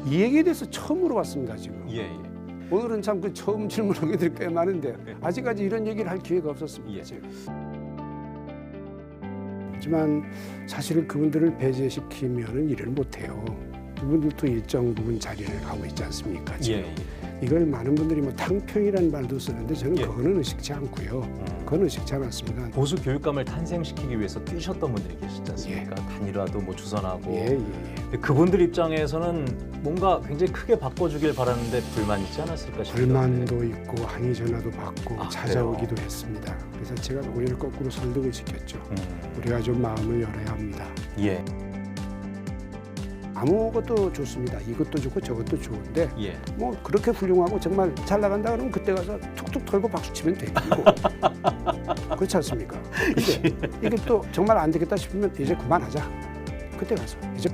이 얘기에 대해서 처음 물어봤습니다 지금. 예. 오늘은 참 그 처음 질문한 게들 꽤 많은데 아직까지 이런 얘기를 할 기회가 없었습니다. 예. 제가. 하지만 사실은 그분들을 배제시키면은 일을 못해요. 그분들도 일정 부분 자리를 가고 있지 않습니까? 지금. 예. 이걸 많은 분들이 뭐 탕평이라는 말도 쓰는데 저는 예. 그거는 의식치 않고요. 그건 의식치 않았습니다. 보수 교육감을 탄생시키기 위해서 뛰셨던 분들이 계시지 않습니까? 단일화도 뭐 주선하고. 예. 근데 그분들 입장에서는 뭔가 굉장히 크게 바꿔주길 바라는데 불만 있지 않았을까 싶어요. 불만도 있고 항의 전화도 받고 아, 찾아오기도 했습니다. 그래서 제가 오히려 거꾸로 설득을 시켰죠. 우리가 좀 마음을 열어야 합니다. 예. 아무것도 좋습니다. 이것도 좋고 저것도 좋은데 예. 뭐 그렇게 훌륭하고 정말 잘 나간다 그러면 그때 가서 툭툭 털고 박수 치면 되고 그렇지 않습니까? 근데 이게 또 정말 안 되겠다 싶으면 이제 그만하자. 그때 가서 이제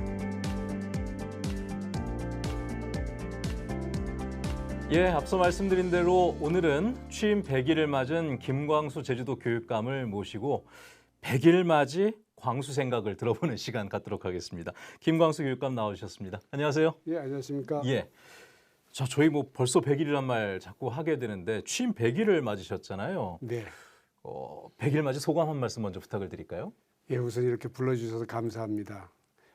예, 앞서 말씀드린 대로 오늘은 취임 100일을 맞은 김광수 제주도 교육감을 모시고 100일 맞이 광수 생각을 들어보는 시간 갖도록 하겠습니다. 김광수 교육감 나오셨습니다. 안녕하세요. 예, 안녕하십니까? 예. 자, 저희 뭐 벌써 100일이란 말 자꾸 하게 되는데 취임 100일을 맞으셨잖아요. 네. 100일 맞이 소감 한 말씀 먼저 부탁을 드릴까요? 예, 우선 이렇게 불러주셔서 감사합니다.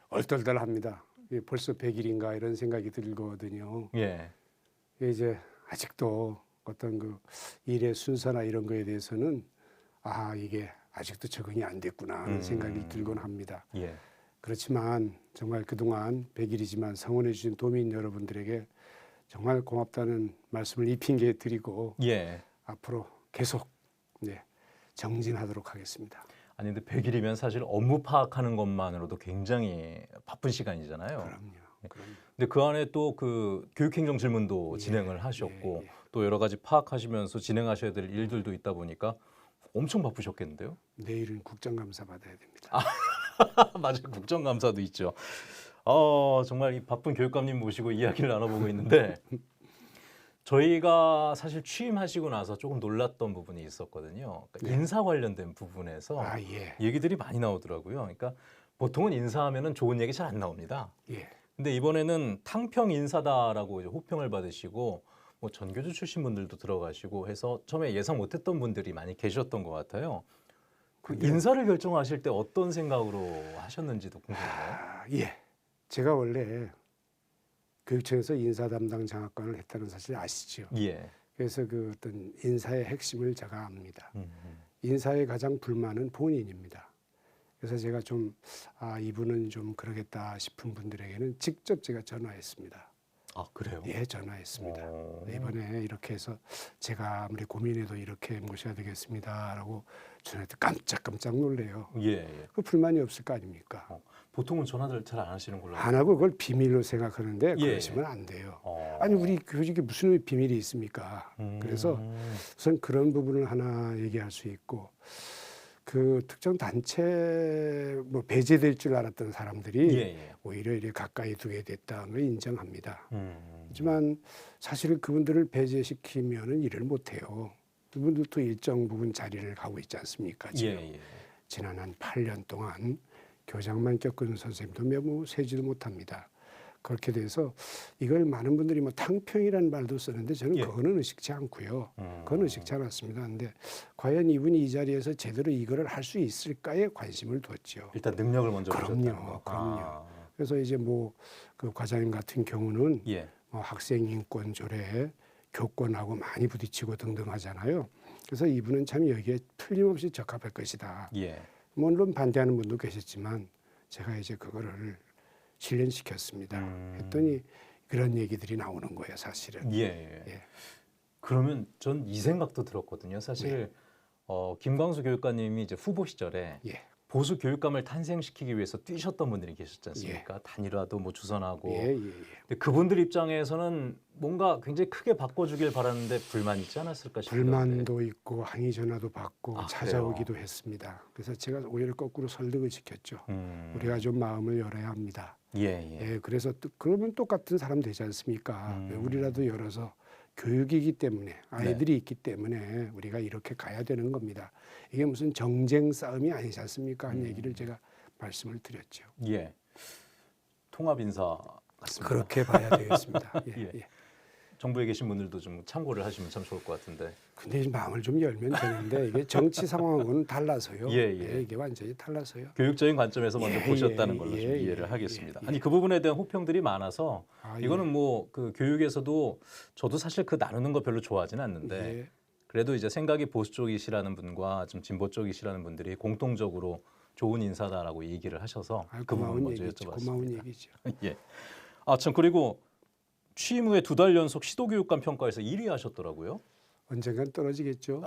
얼떨떨합니다. 예, 벌써 100일인가 이런 생각이 들거든요. 예. 이제 아직도 어떤 그 일의 순서나 이런 거에 대해서는 이게 아직도 적응이 안 됐구나 하는 생각이 들곤 합니다. 예. 그렇지만 정말 그동안 100일이지만 성원해 주신 도민 여러분들에게 정말 고맙다는 말씀을 이 핑계에 드리고 예. 앞으로 계속 정진하도록 하겠습니다. 아니 근데 100일이면 사실 업무 파악하는 것만으로도 굉장히 바쁜 시간이잖아요. 그럼요. 근데 그 안에 또 그 교육행정 질문도 진행을 하셨고 또 여러 가지 파악하시면서 진행하셔야 될 일들도 있다 보니까 엄청 바쁘셨겠는데요? 내일은 국정감사 받아야 됩니다. 맞아요. 국정감사도 있죠. 정말 이 바쁜 교육감님 모시고 이야기를 나눠보고 있는데 저희가 사실 취임하시고 나서 조금 놀랐던 부분이 있었거든요. 그러니까 인사 관련된 부분에서 얘기들이 많이 나오더라고요. 그러니까 보통은 인사하면은 좋은 얘기 잘 안 나옵니다. 근데 이번에는 탕평 인사다라고 이제 호평을 받으시고 뭐 전교조 출신 분들도 들어가시고 해서 처음에 예상 못했던 분들이 많이 계셨던 것 같아요. 그 인사를 결정하실 때 어떤 생각으로 하셨는지도 궁금해요. 제가 원래 교육청에서 인사 담당 장학관을 했다는 사실 아시죠? 예. 그래서 그 어떤 인사의 핵심을 제가 압니다. 인사의 가장 불만은 본인입니다. 그래서 제가 좀 이분은 좀 그러겠다 싶은 분들에게는 직접 제가 전화했습니다. 아, 그래요? 예, 전화했습니다. 이번에 이렇게 해서 제가 아무리 고민해도 이렇게 모셔야 되겠습니다라고 전화했더니 깜짝 놀래요. 예. 그 불만이 없을 거 아닙니까? 보통은 전화를 잘 안 하시는 걸로 안 하고 그걸 비밀로 생각하는데 그러시면 안 돼요. 아니 우리 교직에 무슨 비밀이 있습니까? 그래서 우선 그런 부분을 하나 얘기할 수 있고 그 특정 단체 뭐 배제될 줄 알았던 사람들이 오히려 이렇게 가까이 두게 됐다는 걸 인정합니다. 하지만 사실은 그분들을 배제시키면은 일을 못해요. 그분들도 일정 부분 자리를 가고 있지 않습니까? 지금 지난 한 8년 동안 교장만 겪은 선생님도 매우 세지도 못합니다. 그렇게 돼서 이걸 많은 분들이 뭐 탕평이라는 말도 쓰는데 저는 그거는 의식치 않고요. 그건 의식치 않았습니다. 근데 과연 이분이 이 자리에서 제대로 이거를 할 수 있을까에 관심을 뒀죠. 일단 능력을 먼저 보셨다는 그럼요. 그래서 이제 뭐 그 과장님 같은 경우는 뭐 학생 인권 조례, 교권하고 많이 부딪히고 등등 하잖아요. 그래서 이분은 참 여기에 틀림없이 적합할 것이다. 물론 반대하는 분도 계셨지만 제가 이제 그거를 실현시켰습니다. 했더니 그런 얘기들이 나오는 거예요, 사실은. 그러면 전 이 생각도 들었거든요. 사실 김광수 교육감님이 이제 후보 시절에 보수 교육감을 탄생시키기 위해서 뛰셨던 분들이 계셨지 않습니까? 단일화도 뭐 주선하고. 근데 그분들 입장에서는 뭔가 굉장히 크게 바꿔주길 바라는데 불만 있지 않았을까 싶어요. 불만도 있고 항의 전화도 받고 찾아오기도 했습니다. 그래서 제가 오히려 거꾸로 설득을 시켰죠. 우리가 좀 마음을 열어야 합니다. 그래서 그러면 똑같은 사람 되지 않습니까? 왜 우리라도 열어서 교육이기 때문에 아이들이 있기 때문에 우리가 이렇게 가야 되는 겁니다. 이게 무슨 정쟁 싸움이 아니지 않습니까? 한 얘기를 제가 말씀을 드렸죠. 통합 인사 같습니다. 그렇게 봐야 되겠습니다. 예, 예. 예. 정부에 계신 분들도 좀 참고를 하시면 참 좋을 것 같은데. 근데 마음을 좀 열면 되는데 이게 정치 상황은 달라서요. 예, 예. 이게 완전히 달라서요. 교육적인 관점에서 먼저 예, 보셨다는 예, 걸로 예, 좀 예, 이해를 하겠습니다. 예, 예. 아니 그 부분에 대한 호평들이 많아서 아, 이거는 예. 뭐 그 교육에서도 저도 사실 그 나누는 거 별로 좋아하지는 않는데 예. 그래도 이제 생각이 보수 쪽이시라는 분과 좀 진보 쪽이시라는 분들이 공통적으로 좋은 인사다라고 얘기를 하셔서 그 부분 고마운 먼저 얘기죠. 여쭤봤습니다. 고마운 얘기죠. 예. 아 참 그리고 취임 후에 2달 연속 시도교육감 평가에서 1위 하셨더라고요. 언젠간 떨어지겠죠.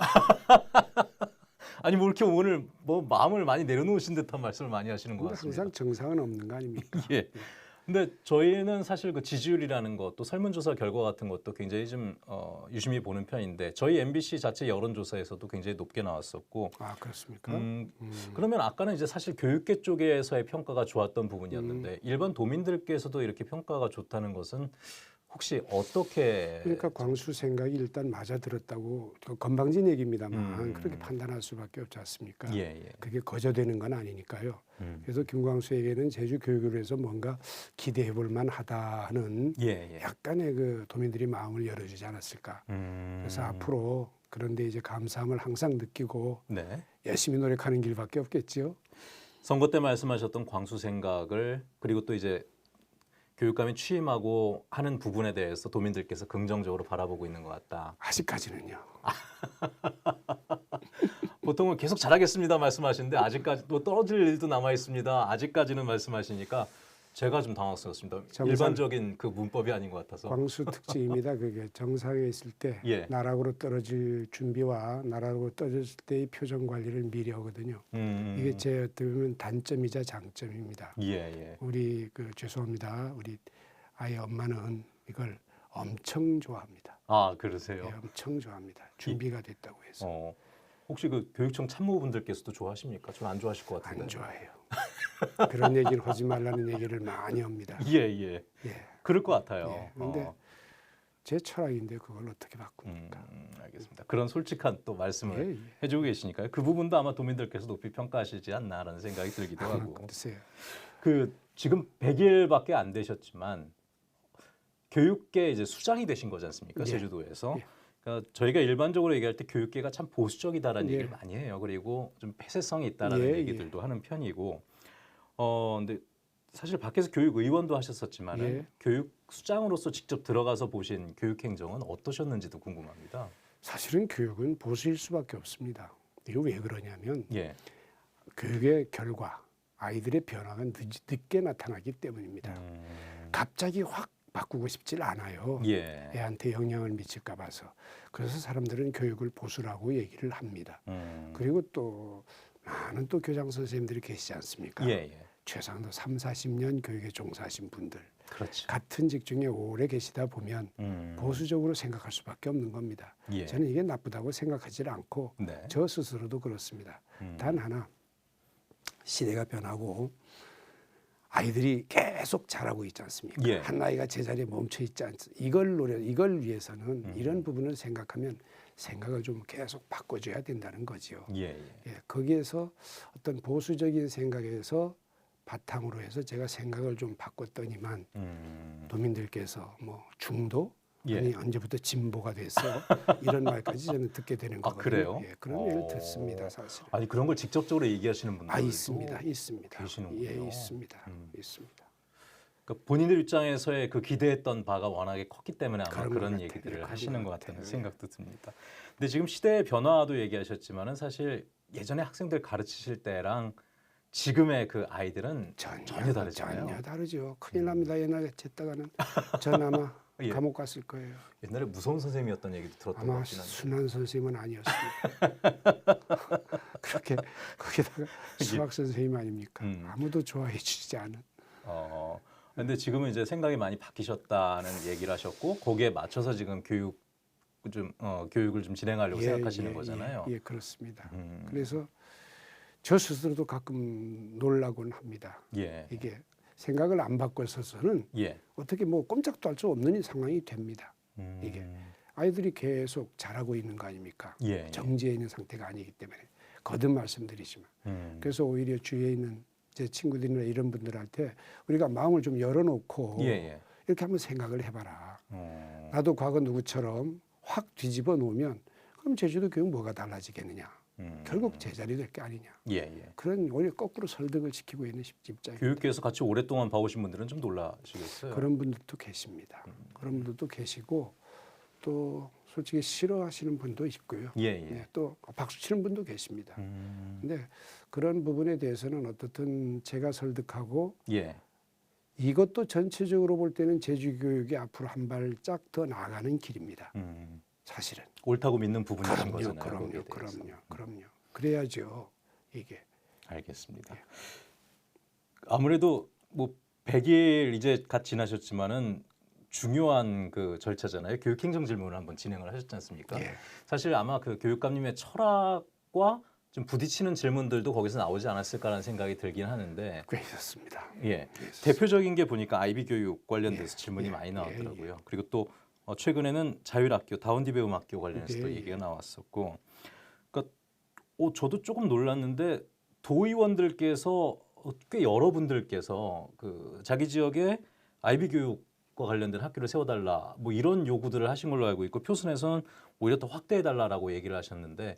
아니 뭐 이렇게 오늘 뭐 마음을 많이 내려놓으신 듯한 말씀을 많이 하시는 것 근데 같습니다. 항상 정상은 없는 거 아닙니까? 예. 근데 저희는 사실 그 지지율이라는 것, 또 설문조사 결과 같은 것도 굉장히 좀 유심히 보는 편인데 저희 MBC 자체 여론조사에서도 굉장히 높게 나왔었고. 아 그렇습니까? 그러면 아까는 이제 사실 교육계 쪽에서의 평가가 좋았던 부분이었는데 일반 도민들께서도 이렇게 평가가 좋다는 것은 혹시 어떻게? 그러니까 광수 생각이 일단 맞아 들었다고 건방진 얘기입니다만 그렇게 판단할 수밖에 없지 않습니까? 예, 예. 그게 거저되는 건 아니니까요. 그래서 김광수에게는 제주 교육을 해서 뭔가 기대해 볼 만하다 하는 예, 예. 약간의 그 도민들이 마음을 열어주지 않았을까. 그래서 앞으로 그런데 이제 감사함을 항상 느끼고 네. 열심히 노력하는 길밖에 없겠지요. 선거 때 말씀하셨던 광수 생각을 그리고 또 이제 교육감이 취임하고 하는 부분에 대해서 도민들께서 긍정적으로 바라보고 있는 것 같다. 아직까지는요. 보통은 계속 잘하겠습니다 말씀하시는데 아직까지 또 떨어질 일도 남아 있습니다. 아직까지는 말씀하시니까 제가 좀 당황스럽습니다. 일반적인 그 문법이 아닌 것 같아서. 광수 특징입니다. 그게 정상에 있을 때 예. 나락으로 떨어질 준비와 나락으로 떨어질 때의 표정 관리를 미리 하거든요. 이게 제 어떻게 보면 단점이자 장점입니다. 예, 예. 우리 죄송합니다. 우리 아이 엄마는 이걸 엄청 좋아합니다. 아 그러세요? 네, 엄청 좋아합니다. 준비가 됐다고 해서. 혹시 그 교육청 참모분들께서도 좋아하십니까? 저는 안 좋아하실 것 같은데. 안 좋아해요. 그런 얘기를 하지 말라는 얘기를 많이 합니다. 예, 예. 예. 그럴 것 같아요. 그런데 제 철학인데 그걸 어떻게 바꿉니까? 알겠습니다. 그런 솔직한 또 말씀을 예, 예. 해주고 계시니까요. 그 부분도 아마 도민들께서 높이 평가하시지 않나라는 생각이 들기도 하고. 글쎄요. 그 지금 100일밖에 안 되셨지만 교육계 이제 수장이 되신 거지 않습니까? 예. 제주도에서. 예. 그러니까 저희가 일반적으로 얘기할 때 교육계가 참 보수적이다라는 예. 얘기를 많이 해요. 그리고 좀 폐쇄성이 있다라는 예, 얘기들도 하는 편이고. 근데 사실 밖에서 교육의원도 하셨었지만 예. 교육수장으로서 직접 들어가서 보신 교육행정은 어떠셨는지도 궁금합니다. 사실은 교육은 보수일 수밖에 없습니다. 이거 왜 그러냐면 예. 교육의 결과, 아이들의 변화가 늦게 나타나기 때문입니다. 갑자기 확 바꾸고 싶질 않아요. 예. 애한테 영향을 미칠까 봐서. 그래서 사람들은 교육을 보수라고 얘기를 합니다. 그리고 또 많은 또 교장 선생님들이 계시지 않습니까? 예, 예. 최소한도 3, 40년 교육에 종사하신 분들. 그렇죠. 같은 직종에 오래 계시다 보면 보수적으로 생각할 수밖에 없는 겁니다. 예. 저는 이게 나쁘다고 생각하지 않고 네. 저 스스로도 그렇습니다. 단 하나, 시대가 변하고 아이들이 계속 자라고 있지 않습니까? 예. 한 아이가 제자리에 멈춰 있지 않습니까? 이걸 위해서는 이런 부분을 생각하면 생각을 좀 계속 바꿔줘야 된다는 거죠. 예, 예. 예, 거기에서 어떤 보수적인 생각에서 바탕으로 해서 제가 생각을 좀 바꿨더니만 도민들께서 뭐 중도 예. 아니 언제부터 진보가 됐어 이런 말까지 저는 듣게 되는 거거든요. 그래요? 예, 그런 얘기를 듣습니다, 사실. 아니 그런 걸 직접적으로 얘기하시는 분들도 있습니다. 계시는군요. 예, 있습니다. 있습니다. 그러니까 본인들 입장에서의 그 기대했던 바가 워낙에 컸기 때문에 아마 그런 같아요. 얘기들을 그런 하시는 것 것 같다는 같아요. 생각도 듭니다. 근데 지금 시대의 변화도 얘기하셨지만은 사실 예전에 학생들 가르치실 때랑 지금의 그 아이들은 전혀 다르잖아요. 전혀 다르죠. 큰일 납니다. 옛날에 쟀다가는 전 아마 예. 감옥 갔을 거예요. 옛날에 무서운 선생님이었던 얘기도 들었던 것 아마 같긴 한데. 순한 선생님은 아니었습니다. 그렇게 거기다가 수학 선생님 아닙니까? 아무도 좋아해 주지 않은. 근데 지금은 이제 생각이 많이 바뀌셨다는 얘기를 하셨고 거기에 맞춰서 지금 교육을 좀 진행하려고 생각하시는 거잖아요. 예, 그렇습니다. 그래서 저 스스로도 가끔 놀라곤 합니다. 예. 이게 생각을 안 바꿔서는 예. 어떻게 뭐 꼼짝도 할 수 없는 상황이 됩니다. 이게 아이들이 계속 자라고 있는 거 아닙니까? 예. 정지해 있는 상태가 아니기 때문에 거듭 말씀드리지만 그래서 오히려 주위에 있는 제 친구들이나 이런 분들한테 우리가 마음을 좀 열어놓고 예. 이렇게 한번 생각을 해봐라. 나도 과거 누구처럼 확 뒤집어 놓으면 그럼 제주도 교육 뭐가 달라지겠느냐. 결국 제자리 될 게 아니냐. 그런 오히려 거꾸로 설득을 시키고 있는 입장입니다. 교육계에서 같이 오랫동안 봐오신 분들은 좀 놀라시겠어요. 그런 분들도 계십니다. 그런 분들도 계시고 또 솔직히 싫어하시는 분도 있고요. 네, 또 박수 치는 분도 계십니다. 근데 그런 부분에 대해서는 어떻든 제가 설득하고 이것도 전체적으로 볼 때는 제주교육이 앞으로 한 발짝 더 나아가는 길입니다. 사실은. 옳다고 믿는 부분이신 거잖아요. 그럼요. 그래야죠. 이게. 알겠습니다. 아무래도 뭐 100일 이제 갓 지나셨지만은 중요한 그 절차잖아요. 교육행정 질문을 한번 진행을 하셨지 않습니까? 사실 아마 그 교육감님의 철학과 좀 부딪히는 질문들도 거기서 나오지 않았을까라는 생각이 들긴 하는데 꽤 있었습니다. 대표적인 게 보니까 아이비 교육 관련돼서 질문이 많이 나왔더라고요. 그리고 또 최근에는 자율학교, 다운디 배움학교 관련해서 또 얘기가 나왔었고, 그러니까 저도 조금 놀랐는데 도의원들께서 꽤 여러분들께서 그 자기 지역에 아이비 교육과 관련된 학교를 세워달라 뭐 이런 요구들을 하신 걸로 알고 있고 표순에서는 오히려 더 확대해달라라고 얘기를 하셨는데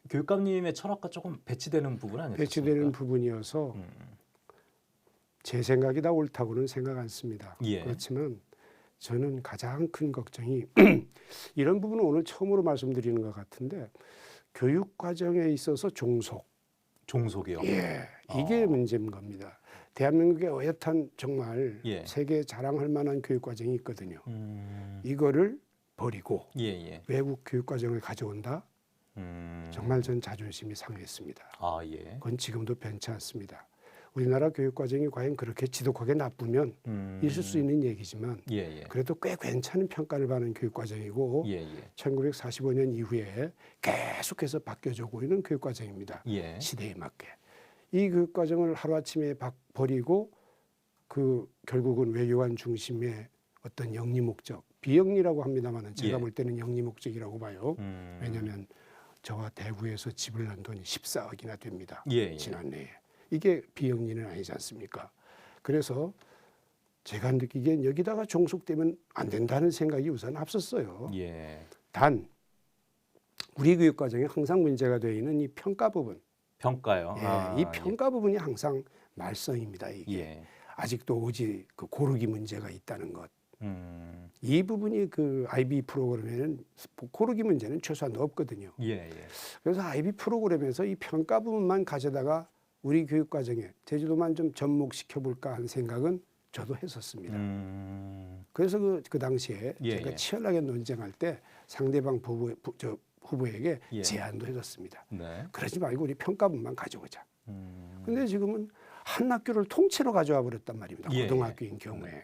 교육감님의 철학과 조금 배치되는 부분 아니었습니까? 배치되는 부분이어서 제 생각이 다 옳다고는 생각 않습니다. 그렇지만 저는 가장 큰 걱정이 이런 부분은 오늘 처음으로 말씀드리는 것 같은데 교육 과정에 있어서 종속이요. 이게 문제인 겁니다. 대한민국의 어엿한 정말 세계 자랑할 만한 교육 과정이 있거든요. 이거를 버리고 외국 교육 과정을 가져온다. 정말 전 자존심이 상했습니다. 그건 지금도 변치 않습니다. 우리나라 교육 과정이 과연 그렇게 지독하게 나쁘면 있을 수 있는 얘기지만 그래도 꽤 괜찮은 평가를 받는 교육 과정이고 1945년 이후에 계속해서 바뀌어지고 있는 교육 과정입니다. 시대에 맞게. 이 교육 과정을 하루아침에 버리고 그 결국은 외교관 중심의 어떤 영리 목적, 비영리라고 합니다만 제가 볼 때는 영리 목적이라고 봐요. 왜냐하면 저와 대구에서 집을 난 돈이 14억이나 됩니다. 지난해에. 이게 비영리는 아니지 않습니까? 그래서 제가 느끼기엔 여기다가 종속되면 안 된다는 생각이 우선 앞섰어요. 단 우리 교육과정에 항상 문제가 되어 있는 이 평가 부분. 평가요? 이 평가 부분이 항상 말썽입니다. 이게 아직도 오직 그 고르기 문제가 있다는 것. 이 부분이 그 IB 프로그램에는 고르기 문제는 최소한 없거든요. 그래서 IB 프로그램에서 이 평가 부분만 가져다가 우리 교육과정에 제주도만 좀 접목시켜볼까 하는 생각은 저도 했었습니다. 그래서 그 당시에 제가 치열하게 논쟁할 때 상대방 후보에게 제안도 해줬습니다. 그러지 말고 우리 평가분만 가져오자. 근데 지금은 한 학교를 통째로 가져와 버렸단 말입니다. 고등학교인 경우에.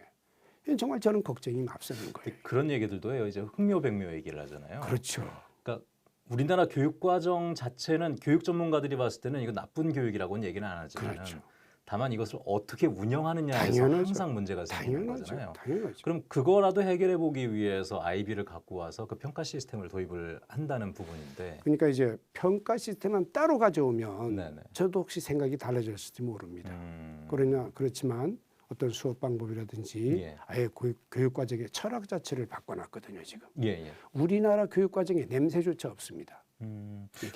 정말 저는 걱정이 앞서는 거예요. 그런 얘기들도 해요. 이제 흥묘백묘 얘기를 하잖아요. 그렇죠. 그러니까 우리나라 교육과정 자체는 교육 전문가들이 봤을 때는 이거 나쁜 교육이라고는 얘기는 안 하지만 다만 이것을 어떻게 운영하느냐에서 항상 문제가 생기는 거잖아요. 당연하죠. 그럼 그거라도 해결해 보기 위해서 아이비를 갖고 와서 그 평가 시스템을 도입을 한다는 부분인데 그러니까 이제 평가 시스템만 따로 가져오면 저도 혹시 생각이 달라졌을지 모릅니다. 그렇지만 어떤 수업 방법이라든지 아예 교육과정의 철학 자체를 바꿔놨거든요. 지금 우리나라 교육과정에 냄새조차 없습니다.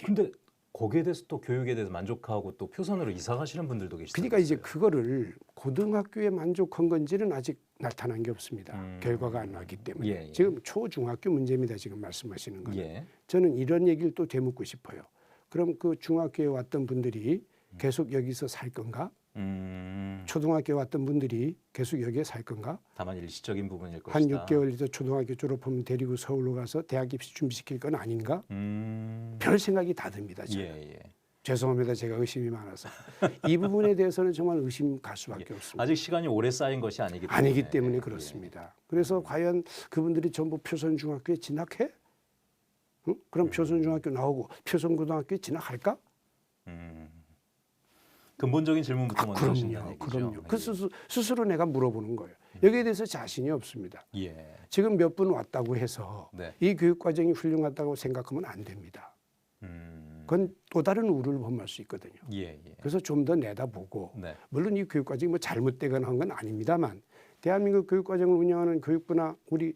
근데 거기에 대해서 또 교육에 대해서 만족하고 또 표선으로 이사 가시는 분들도 계시죠. 그러니까 이제 그거를 고등학교에 만족한 건지는 아직 나타난 게 없습니다. 결과가 안 나왔기 때문에 지금 초중학교 문제입니다. 지금 말씀하시는 거는 저는 이런 얘기를 또 되묻고 싶어요. 그럼 그 중학교에 왔던 분들이 계속 여기서 살 건가? 초등학교에 왔던 분들이 계속 여기에 살 건가? 다만 일시적인 부분일 것이다. 한 6개월 있어 초등학교 졸업하면 데리고 서울로 가서 대학 입시 준비시킬 건 아닌가? 별 생각이 다 듭니다. 죄송합니다. 제가 의심이 많아서. 이 부분에 대해서는 정말 의심 갈 수밖에 없습니다. 아직 시간이 오래 쌓인 것이 아니기 때문에 그렇습니다. 그래서 과연 그분들이 전부 표선중학교에 진학해? 그럼 표선중학교 나오고 표선고등학교에 진학할까? 근본적인 질문부터 먼저 하신다는 얘기죠. 그럼요. 그 스스로 내가 물어보는 거예요. 여기에 대해서 자신이 없습니다. 지금 몇 분 왔다고 해서 이 교육과정이 훌륭하다고 생각하면 안 됩니다. 그건 또 다른 우려를 범할 수 있거든요. 그래서 좀 더 내다보고 물론 이 교육과정이 뭐 잘못되거나 한 건 아닙니다만 대한민국 교육과정을 운영하는 교육부나 우리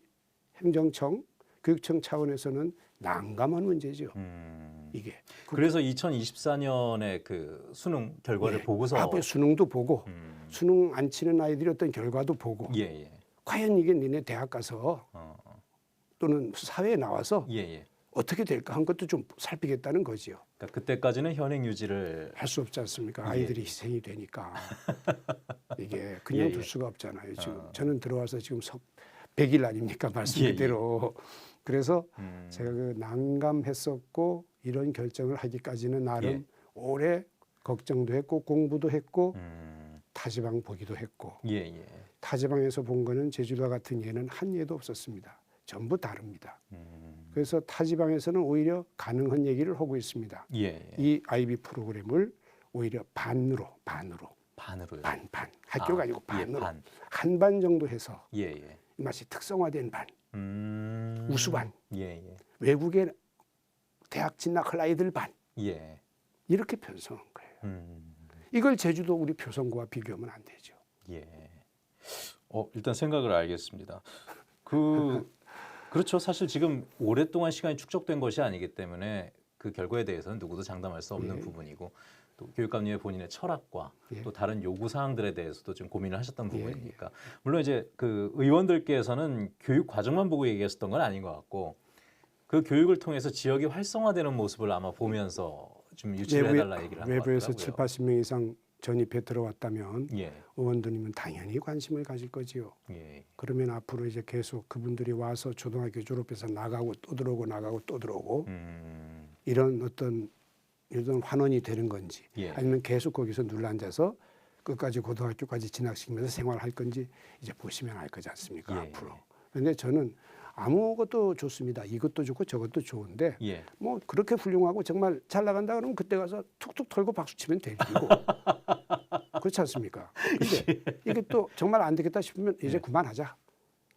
행정청, 교육청 차원에서는 난감한 문제죠. 이게. 그래서 2024년에 그 수능 결과를 보고서 수능도 보고 수능 안 치는 아이들이 어떤 결과도 보고 과연 이게 니네 대학 가서 또는 사회에 나와서 어떻게 될까 한 것도 좀 살피겠다는 거지요. 그러니까 그때까지는 현행 유지를 할 수 없지 않습니까? 아이들이 희생이 되니까 이게 그냥 둘 수가 없잖아요. 지금 저는 들어와서 지금 100일 아닙니까? 말씀 그대로. 그래서 제가 그 난감했었고 이런 결정을 하기까지는 나름 오래 걱정도 했고 공부도 했고 타지방 보기도 했고 타지방에서 본 거는 제주도와 같은 예는 한 예도 없었습니다. 전부 다릅니다. 그래서 타지방에서는 오히려 가능한 얘기를 하고 있습니다. 이 IB 프로그램을 오히려 반으로요. 반. 학교가 아니고 반으로. 한 반 정도 해서 마치 특성화된 반. 우수반. 외국에 대학 진학할 아이들 반. 이렇게 편성한 거예요. 이걸 제주도 우리 표성고와 비교하면 안 되죠. 일단 생각을 알겠습니다. 그렇죠. 사실 지금 오랫동안 시간이 축적된 것이 아니기 때문에 그 결과에 대해서는 누구도 장담할 수 없는 부분이고 또 교육감님의 본인의 철학과 또 다른 요구 사항들에 대해서도 좀 고민을 하셨던 부분이니까 물론 이제 그 의원들께서는 교육 과정만 보고 얘기했었던 건 아닌 것 같고 그 교육을 통해서 지역이 활성화되는 모습을 아마 보면서 좀 유치를 해달라 얘기를 한 것 같더라고요. 외부에서 7, 80명 이상 전입해 들어왔다면 의원들이면 당연히 관심을 가질 거지요. 그러면 앞으로 이제 계속 그분들이 와서 초등학교 졸업해서 나가고 또 들어오고 나가고 또 들어오고 이런 어떤 환원이 되는 건지 아니면 계속 거기서 눌러앉아서 끝까지 고등학교까지 진학시키면서 생활할 건지 이제 보시면 알 거지 않습니까? 앞으로. 그런데 저는 아무것도 좋습니다. 이것도 좋고 저것도 좋은데 뭐 그렇게 훌륭하고 정말 잘 나간다 그러면 그때 가서 툭툭 털고 박수 치면 될 일이고 그렇지 않습니까? 근데 이게 또 정말 안 되겠다 싶으면 이제 그만하자.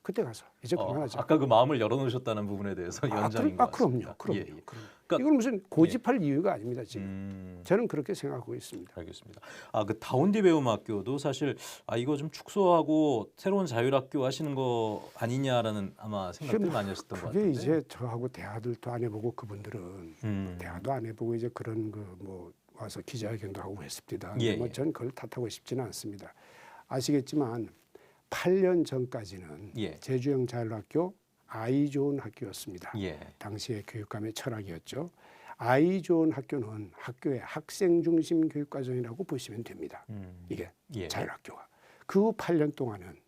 그때 가서 이제 그만하자. 아까 그 마음을 열어놓으셨다는 부분에 대해서 연장인 것 같습니다. 그럼요. 그러니까 이건 무슨 고집할 이유가 아닙니다. 지금 저는 그렇게 생각하고 있습니다. 알겠습니다. 그 다운디 배움학교도 사실 이거 좀 축소하고 새로운 자율학교 하시는 거 아니냐라는 아마 생각들 많이 하셨던 것 같은데. 그게 이제 저하고 대화들도 안 해보고 그분들은 대화도 안 해보고 이제 그런 그 뭐 와서 기자회견도 하고 했습니다. 뭐 전 그걸 탓하고 싶지는 않습니다. 아시겠지만 8년 전까지는 제주형 자율학교 아이 좋은 학교였습니다. 당시의 교육감의 철학이었죠. 아이 좋은 학교는 학교의 학생 중심 교육과정이라고 보시면 됩니다. 이게 자율학교가. 그 후 8년 동안은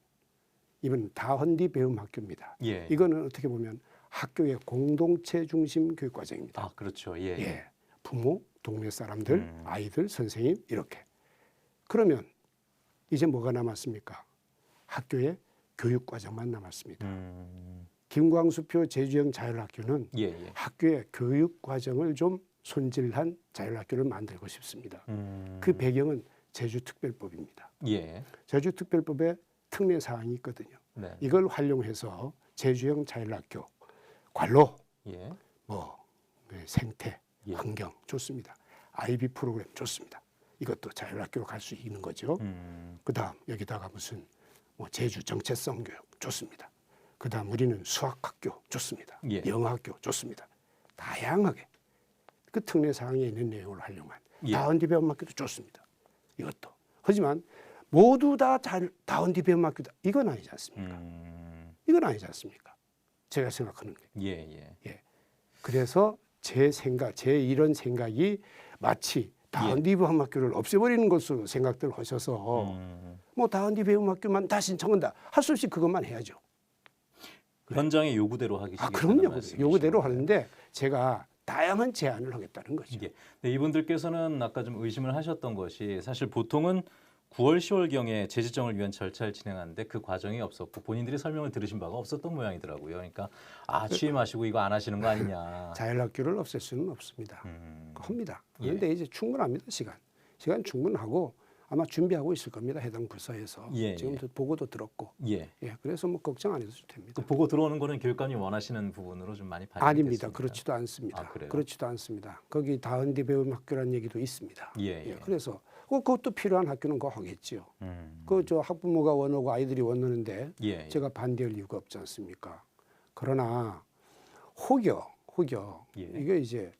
이번 다헌디 배움학교입니다. 이거는 어떻게 보면 학교의 공동체 중심 교육과정입니다. 그렇죠. 부모, 동네 사람들, 아이들, 선생님 이렇게. 그러면 이제 뭐가 남았습니까? 학교의 교육과정만 남았습니다. 김광수표 제주형 자율학교는 학교의 교육과정을 좀 손질한 자율학교를 만들고 싶습니다. 그 배경은 제주특별법입니다. 제주특별법에 특례사항이 있거든요. 이걸 활용해서 제주형 자율학교, 관로, 생태, 환경 좋습니다. IB 프로그램 좋습니다. 이것도 자율학교로 갈 수 있는 거죠. 그다음 여기다가 무슨 제주 정체성 교육 좋습니다. 그다음 우리는 수학학교 좋습니다. 영어학교 좋습니다. 다양하게 그 특례 사항에 있는 내용을 활용한 다운디 배움학교도 좋습니다. 이것도. 하지만 모두 다 다운디 배움학교다. 이건 아니지 않습니까? 이건 아니지 않습니까? 제가 생각하는 게. 그래서 제 이런 생각이 마치 다운디 배움학교를 없애버리는 것으로 생각들 하셔서 뭐 다운디 배움학교만 다 신청한다. 할 수 없이 그것만 해야죠. 현장의 요구대로 하기 그럼요. 요구대로 하는데 제가 다양한 제안을 하겠다는 거죠. 이분들께서는 아까 좀 의심을 하셨던 것이 사실 보통은 9월, 10월경에 재지정을 위한 절차를 진행하는데 그 과정이 없었고 본인들이 설명을 들으신 바가 없었던 모양이더라고요. 그러니까 취임하시고 이거 안 하시는 거 아니냐. 자율학교를 없앨 수는 없습니다. 합니다. 그런데 이제 충분합니다. 시간 충분하고 아마 준비하고 있을 겁니다. 해당 부서에서. 예, 지금 예. 보고도 들었고. 예. 예, 그래서 뭐 걱정 안 해도 됩니다. 그 보고 들어오는 거는 교육감이 원하시는 부분으로 좀 많이 반영이 아닙니다. 됐습니까? 그렇지도 않습니다. 아, 그래요? 그렇지도 않습니다. 거기 다은디 배움학교라는 얘기도 있습니다. 예, 예. 그래서 그것도 필요한 학교는 그거 하겠지요. 그 저 학부모가 원하고 아이들이 원하는데 예, 예. 제가 반대할 이유가 없지 않습니까? 그러나 혹여 예. 이게 이제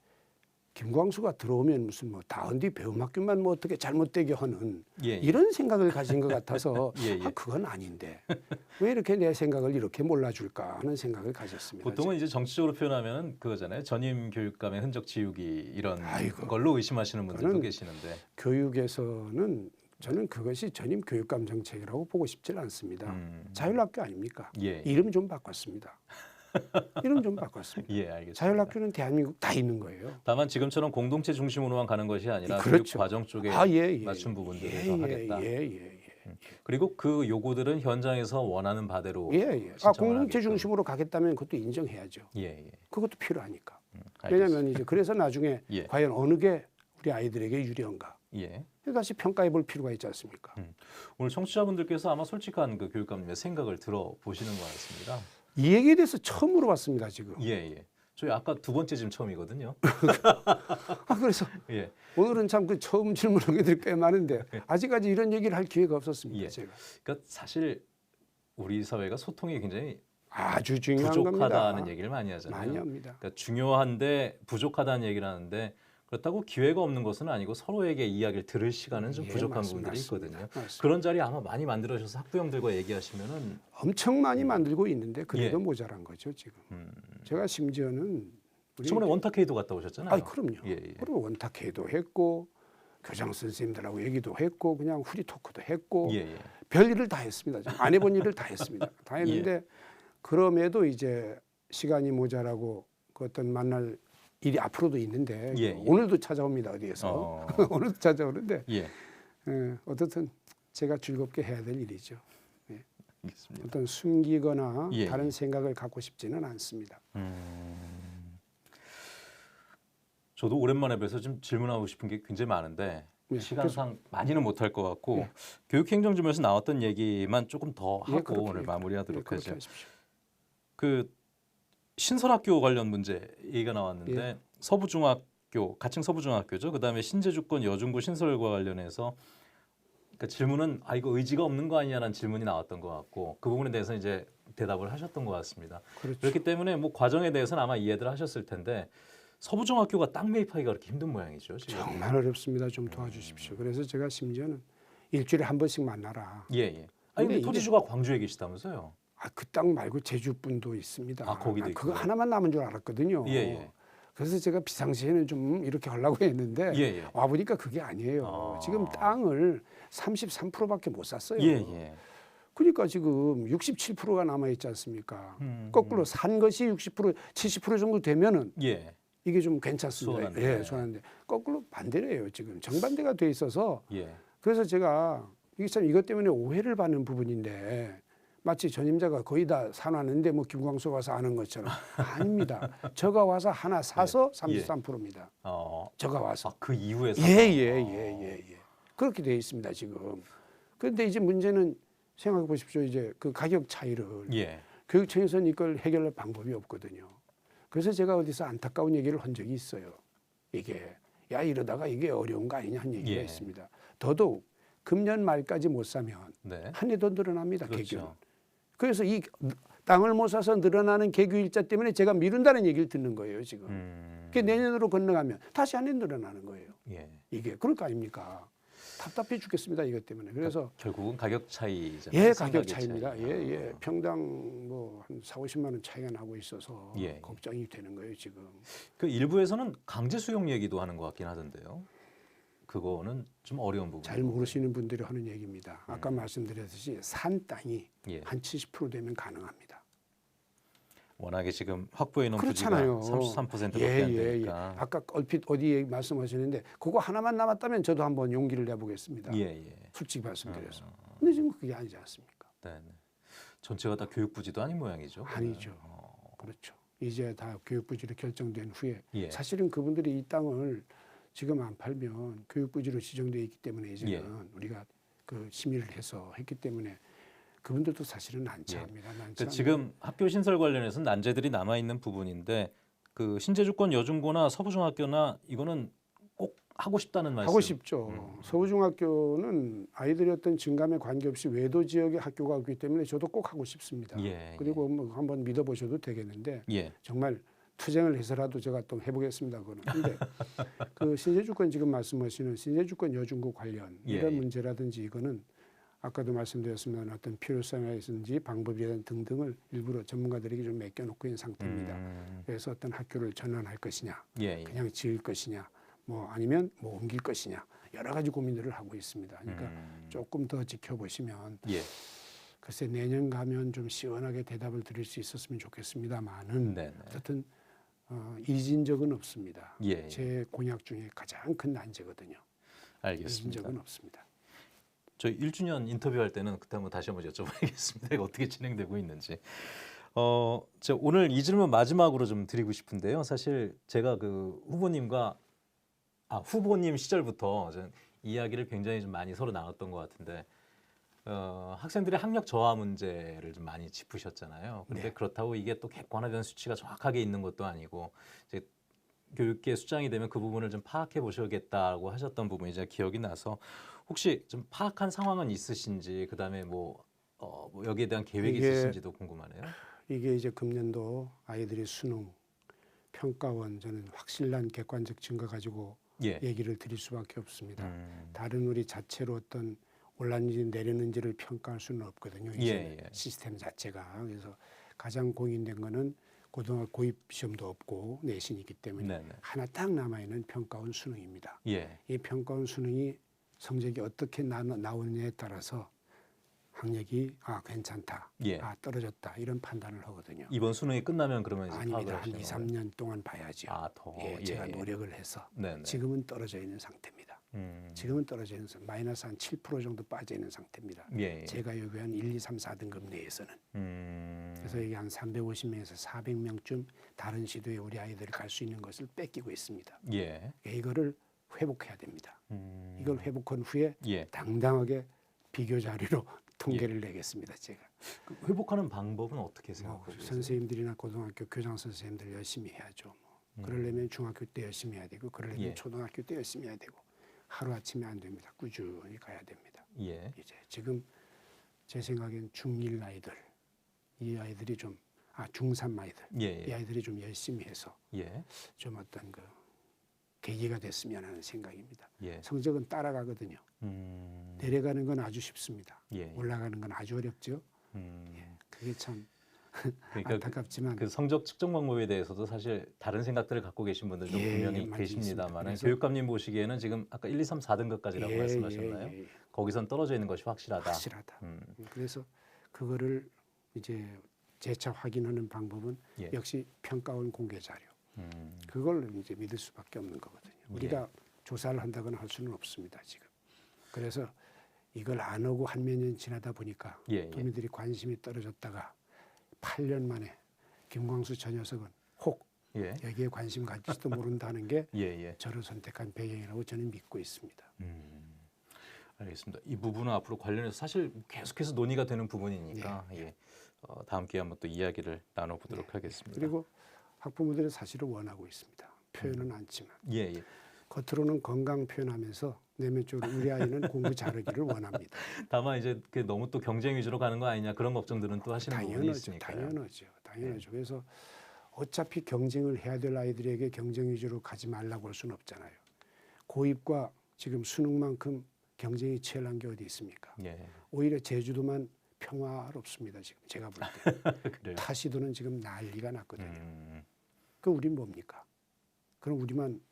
김광수가 들어오면 무슨 뭐 다은디 배움학교만 뭐 어떻게 잘못되게 하는 예, 예. 이런 생각을 가진 것 같아서 예, 예. 아, 그건 아닌데 왜 이렇게 내 생각을 이렇게 몰라줄까 하는 생각을 가졌습니다. 보통은 이제 정치적으로 표현하면 그거잖아요. 전임 교육감의 흔적 지우기 이런 걸로 의심하시는 분들도 계시는데 교육에서는 저는 그것이 전임 교육감 정책이라고 보고 싶지 않습니다. 자율학교 아닙니까? 예. 이름 좀 바꿨습니다. 이름 좀 바꿨습니다. 예, 알겠습니다. 자율학교는 대한민국 다 있는 거예요. 다만 지금처럼 공동체 중심으로만 가는 것이 아니라 그렇죠. 교육 과정 쪽에 예. 맞춤 부분들을 더 하겠다. 예. 그리고 그 요구들은 현장에서 원하는 바대로 예. 신청을 공동체 하게끔. 중심으로 가겠다면 그것도 인정해야죠. 예. 그것도 필요하니까. 알겠습니다. 왜냐하면 이제 그래서 나중에 예. 과연 어느 게 우리 아이들에게 유리한가. 예. 다시 평가해 볼 필요가 있지 않습니까? 오늘 청취자분들께서 아마 솔직한 그 교육감님의 생각을 들어보시는 것 같습니다. 이 얘기에 대해서 처음 물어봤습니다, 지금. 예. 저희 아까 두 번째 지금 처음이거든요. 그래서 예. 오늘은 참 그 처음 질문한 게꽤 많은데 아직까지 이런 얘기를 할 기회가 없었습니다, 예. 제가. 그러니까 사실 우리 사회가 소통이 굉장히 아주 중요한 부족하다는 겁니다. 얘기를 많이 하잖아요. 많이 합니다. 그러니까 중요한데 부족하다는 얘기를 하는데 그렇다고 기회가 없는 것은 아니고 서로에게 이야기를 들을 시간은 좀 부족한 부분들이 있거든요. 맞습니다. 그런 자리 아마 많이 만들어주셔서 학부형들과 얘기하시면은 엄청 많이 만들고 있는데 그래도 예. 모자란 거죠, 지금. 제가 심지어는 저번에 원탁회의도 갔다 오셨잖아요. 그럼요. 예. 그리고 원탁회의도 했고 교장 선생님들하고 얘기도 했고 그냥 후리 토크도 했고 예. 별일을 다 했습니다. 지금 안 해본 일을 다 했습니다. 다 했는데 그럼에도 이제 시간이 모자라고 그 어떤 만날 일이 앞으로도 있는데 오늘도 찾아옵니다. 어디에서 오늘도 찾아오는데 어떻든 제가 즐겁게 해야 될 일이죠. 알겠습니다. 어떤 숨기거나 다른 생각을 갖고 싶지는 않습니다. 저도 오랜만에 뵈서 좀 질문하고 싶은 게 굉장히 많은데 시간상 많이는 못할 것 같고 교육행정점에서 나왔던 얘기만 조금 더 하고 오늘 마무리하도록 하죠. 그 신설학교 관련 문제 얘기가 나왔는데 서부중학교, 가칭 서부중학교죠. 그다음에 신제주권 여중고 신설과 관련해서 그러니까 질문은 이거 의지가 없는 거 아니냐라는 질문이 나왔던 것 같고 그 부분에 대해서 이제 대답을 하셨던 것 같습니다. 그렇기 때문에 뭐 과정에 대해서는 아마 이해들 하셨을 텐데 서부중학교가 땅 매입하기가 그렇게 힘든 모양이죠. 지금. 정말 어렵습니다. 좀 도와주십시오. 그래서 제가 심지어는 일주일에 한 번씩 만나라. 근데 토지주가 광주에 계시다면서요? 그 땅 말고 제주 분도 있습니다. 거기도 그거 하나만 남은 줄 알았거든요. 그래서 제가 비상시에는 좀 이렇게 하려고 했는데 와 보니까 그게 아니에요. 지금 땅을 33%밖에 못 샀어요. 그러니까 지금 67%가 남아 있지 않습니까? 거꾸로 산 것이 60%, 70% 정도 되면은 이게 좀 괜찮습니다. 수월한데 거꾸로 반대래요. 지금 정반대가 돼 있어서 그래서 제가 이게 참 이것 때문에 오해를 받는 부분인데 마치 전임자가 거의 다 사놨는데 뭐 김광수가 와서 아는 것처럼 아닙니다. 저가 와서 하나 사서 33%입니다. 저가 와서 그 이후에 그렇게 돼 있습니다 지금. 그런데 이제 문제는 생각해 보십시오. 이제 그 가격 차이를 교육청에서는 이걸 해결할 방법이 없거든요. 그래서 제가 어디서 안타까운 얘기를 한 적이 있어요. 이게 이러다가 이게 어려운 거 아니냐 한 얘기가 있습니다. 더더욱 금년 말까지 못 사면 한 해 더 늘어납니다. 개교는. 그래서 이 땅을 못 사서 늘어나는 개교 일자 때문에 제가 미룬다는 얘기를 듣는 거예요 지금. 그게 내년으로 건너가면 다시 한 해 늘어나는 거예요. 이게 그럴 거 아닙니까? 답답해 죽겠습니다 이것 때문에. 그래서 결국은 가격 차이잖아요. 가격 차이입니다. 평당 뭐 한 4~50만 원 차이가 나고 있어서 걱정이 되는 거예요 지금. 그 일부에서는 강제 수용 얘기도 하는 것 같긴 하던데요. 그거는 좀 어려운 부분. 잘 모르시는 분들이 하는 얘기입니다. 아까 말씀드렸듯이 산 땅이 한 70% 되면 가능합니다. 워낙에 지금 확보해 놓은 부지가 33%밖에 안 되니까. 아까 얼핏 어디에 말씀하셨는데 그거 하나만 남았다면 저도 한번 용기를 내보겠습니다. 솔직히 말씀드려서. 근데 지금 그게 아니지 않습니까? 전체가 다 교육부지도 아닌 모양이죠. 아니죠. 그렇죠. 이제 다 교육부지로 결정된 후에 사실은 그분들이 이 땅을 지금 안 팔면 교육부지로 지정되어 있기 때문에 이제는 우리가 그 심의를 해서 했기 때문에 그분들도 사실은 난처합니다. 그러니까 지금 학교 신설 관련해서는 난제들이 남아 있는 부분인데 그 신제주권 여중고나 서부중학교나 이거는 꼭 하고 싶다는 말씀. 하고 싶죠. 서부중학교는 아이들의 어떤 증감에 관계없이 외도 지역의 학교가 없기 때문에 저도 꼭 하고 싶습니다. 그리고 뭐 한번 믿어보셔도 되겠는데 정말 투쟁을 해서라도 제가 또 해보겠습니다. 그거는. 근데 그 신제주권 지금 말씀하시는 신제주권 여중고 관련 이런 문제라든지 이거는 아까도 말씀드렸습니다. 어떤 필요성이라든지 방법이라든지 등등을 일부러 전문가들에게 좀 맡겨놓고 있는 상태입니다. 그래서 어떤 학교를 전환할 것이냐, 그냥 지을 것이냐, 뭐 아니면 뭐 옮길 것이냐 여러 가지 고민들을 하고 있습니다. 그러니까 조금 더 지켜보시면 글쎄 내년 가면 좀 시원하게 대답을 드릴 수 있었으면 좋겠습니다만은 어쨌든 잊은 적은 없습니다. 제 공약 중에 가장 큰 난제거든요. 알겠습니다. 잊은 적은 없습니다. 저희 1주년 인터뷰할 때는 그때 한번 다시 한번 여쭤봐야겠습니다. 이거 어떻게 진행되고 있는지. 제가 오늘 이 질문 마지막으로 좀 드리고 싶은데요. 사실 제가 그 후보님 시절부터 전 이야기를 굉장히 좀 많이 서로 나눴던 것 같은데 학생들의 학력 저하 문제를 좀 많이 짚으셨잖아요. 그런데 그렇다고 이게 또 객관화된 수치가 정확하게 있는 것도 아니고 이제 교육계 수장이 되면 그 부분을 좀 파악해 보셔야겠다고 하셨던 부분이 제가 기억이 나서 혹시 좀 파악한 상황은 있으신지 그다음에 뭐 여기에 대한 계획이 있으신지도 궁금하네요. 이게 이제 금년도 아이들의 수능 평가원 저는 확실한 객관적 증거 가지고 얘기를 드릴 수밖에 없습니다. 다른 우리 자체로 어떤 올랐는지 내렸는지를 평가할 수는 없거든요. 이제 시스템 자체가. 그래서 가장 공인된 거는 고등학교 고입 시험도 없고 내신이기 때문에 하나 딱 남아있는 평가원 수능입니다. 이 평가원 수능이 성적이 어떻게 나오느냐에 따라서 학력이 괜찮다, 떨어졌다 이런 판단을 하거든요. 이번 수능이 끝나면 그러면 이제 아닙니다. 한 2, 3년 동안 봐야죠. 제가 노력을 해서 지금은 떨어져 있는 상태입니다. 지금은 떨어져 있는 마이너스 한 7% 정도 빠져 있는 상태입니다. 제가 요구한 1, 2, 3, 4등급 내에서는. 그래서 이게 한 350명에서 400명쯤 다른 시도에 우리 아이들이 갈 수 있는 것을 뺏기고 있습니다. 이거를 회복해야 됩니다. 이걸 회복한 후에 당당하게 비교 자료로 통계를 내겠습니다. 제가. 회복하는 방법은 어떻게 생각하세요? 선생님들이나 고등학교 교장 선생님들 열심히 해야죠. 그러려면 중학교 때 열심히 해야 되고 그러려면 초등학교 때 열심히 해야 되고 하루아침에 안 됩니다. 꾸준히 가야 됩니다. 이제 지금 제 생각엔 중1 아이들 이 아이들이 좀 중3 아이들 이 아이들이 좀 열심히 해서 좀 어떤 그 계기가 됐으면 하는 생각입니다. 성적은 따라가거든요. 내려가는 건 아주 쉽습니다. 올라가는 건 아주 어렵죠. 그게 참 그러니까 안타깝지만 그 성적 측정 방법에 대해서도 사실 다른 생각들을 갖고 계신 분들도 분명히 계십니다만 교육감님 보시기에는 지금 아까 1, 2, 3, 4등급까지라고 말씀하셨나요? 거기선 떨어져 있는 것이 확실하다. 그래서 그거를 이제 재차 확인하는 방법은 역시 평가원 공개 자료. 그걸 이제 믿을 수밖에 없는 거거든요. 우리가 조사를 한다거나 할 수는 없습니다. 지금. 그래서 이걸 안 하고 한 몇 년 지나다 보니까 도민들이 관심이 떨어졌다가 8년 만에 김광수 저 녀석은 혹 여기에 관심 가질지도 모른다는 게 저를 선택한 배경이라고 저는 믿고 있습니다. 알겠습니다. 이 부분은 앞으로 관련해서 사실 계속해서 논의가 되는 부분이니까 다음 기회에 한번 또 이야기를 나눠보도록 하겠습니다. 그리고 학부모들이 사실은 원하고 있습니다. 표현은 않지만 겉으로는 건강 표현하면서 내면적으로 우리 아이는 공부 잘하기를 원합니다. 다만 이제 너무 또 경쟁 위주로 가는 거 아니냐 그런 걱정들은 또 하시는 부분이 있으니까요. 당연하죠. 그래서 어차피 경쟁을 해야 될 아이들에게 경쟁 위주로 가지 말라고 할 수는 없잖아요. 고입과 지금 수능만큼 경쟁이 치열한 게 어디 있습니까? 오히려 제주도만 평화롭습니다. 지금 제가 볼 때. 타시도는 지금 난리가 났거든요. 그 우린 뭡니까? 그럼 우리만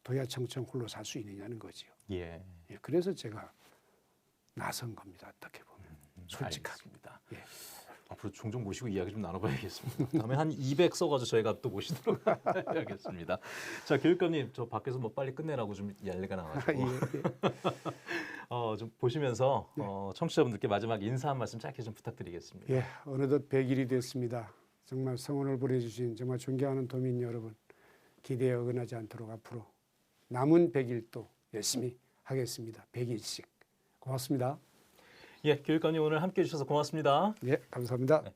도야청청 홀로 살 수 있느냐는 거지요. 그래서 제가 나선 겁니다. 어떻게 보면 솔직합니다. 앞으로 종종 모시고 이야기 좀 나눠봐야겠습니다. 다음에 한 200 써가지고 저희가 또 모시도록 하겠습니다. 자, 교육감님 저 밖에서 뭐 빨리 끝내라고 좀 난리가 나가지고 좀 보시면서 청취자분들께 마지막 인사 한 말씀 짧게 좀 부탁드리겠습니다. 어느덧 100일이 됐습니다. 정말 성원을 보내주신 정말 존경하는 도민 여러분 기대에 어긋나지 않도록 앞으로 남은 100일도 열심히 하겠습니다. 100일씩. 고맙습니다. 예, 교육감님 오늘 함께해 주셔서 고맙습니다. 예, 감사합니다. 네.